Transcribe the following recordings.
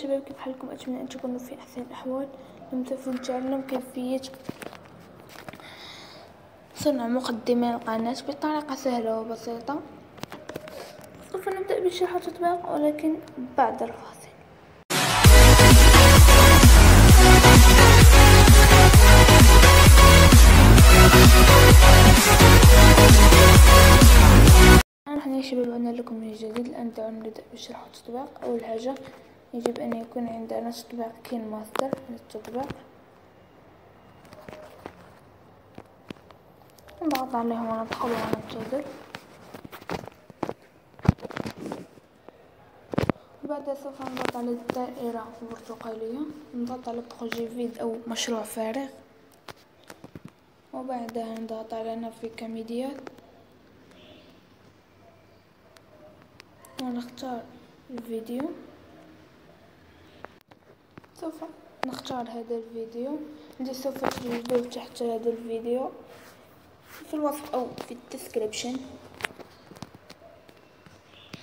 شباب، كيف حالكم؟ أتمنى أن تكونوا في أحسن الأحوال. لم تفوت تعلم كيفية صنع مقدمة للقناة بطريقة سهلة وبسيطة. سوف نبدأ بشرح التطبيق ولكن بعد الفاصل. نحن يا شباب عدنا لكم من جديد. الآن دعونا نبدأ بشرح التطبيق. أول حاجة يجب أن يكون عندنا تطبيق كين ماستر. التطبيق نضغط عليه وندخل وننتظر. بعدها سوف نضغط على الدائرة البرتقالية، نضغط على بروجي فيد أو مشروع فارغ، وبعدها نضغط على نافيكا ميديا ونختار الفيديو. سوف نختار هذا الفيديو الذي سوف تجدوه تحت هذا الفيديو في الوصف أو في الديسكريبشن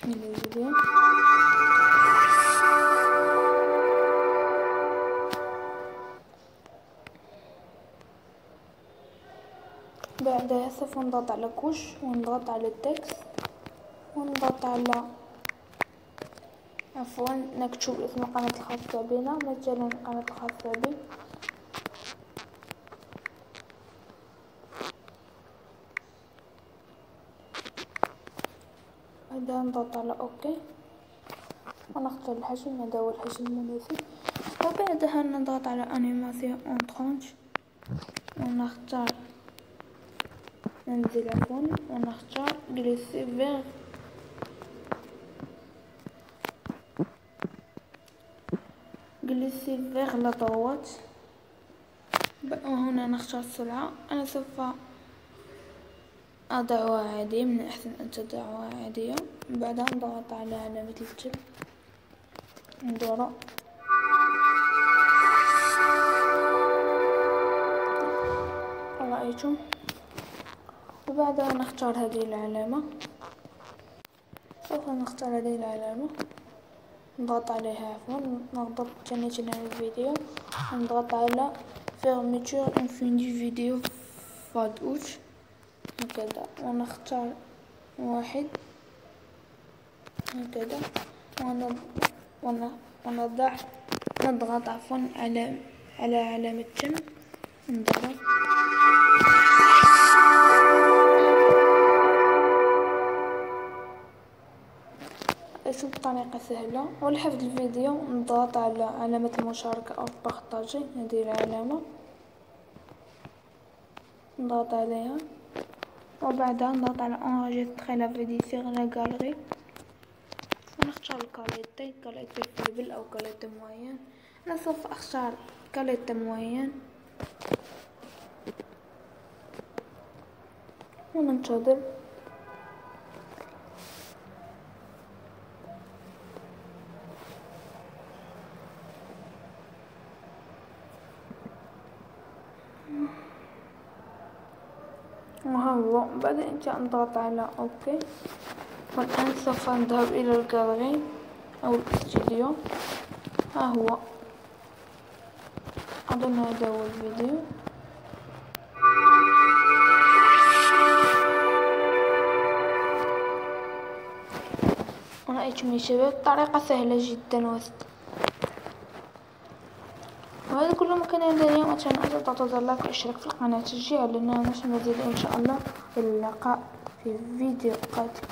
من الفيديو. بعدها سوف نضغط على كوش ونضغط على التكست ونضغط على نكتب اسم القناة الخاصة بنا، مثلا القناة الخاصة بي. بعدها نضغط على اوكي ونختار الحجم، هذا هو الحجم المناسب. وبعدها نضغط على انيماسيون اون ترانش ونختار ننزل ونختار جليسي فيغ لا droite. وهنا نختار السرعة. أنا سوف أضعها عادية، من الأحسن أن تضعها عادية. بعدها نضغط على علامة التب ندورة. رأيتم؟ وبعدها نختار هذه العلامة. سوف نختار هذه العلامة، نضغط عليها نضغط ثانية على الفيديو ونضغط على فيرميتور انفيني فيديو فاد اوت هكذا، ونختار واحد هكذا نضغط على علامة تم نضغط. شوف بطريقة سهلة. ولحفظ الفيديو نضغط على علامة المشاركة أو بارطاجي، هذه العلامة نضغط عليها، وبعدها نضغط على انغيستري لا فيديو سيغ لا غاليري ونختار الكاليتي فيبل أو كاليتي موين. أنا سوف أختار كاليتي موين وننتظر. وها هو بعد الانتهاء نضغط على اوكي. والآن سوف نذهب إلى الجاليري أو الاستوديو. ها هو، أظن هذا هو الفيديو. رأيتم يا شباب، طريقة سهلة جدا وهذا كل ما كان عندنا اليوم. أتمنى أن تضغطوا لايك والاشتراك في القناة تشجيعا لنا نشر مزيد إن شاء الله. إلى اللقاء في فيديو قادم.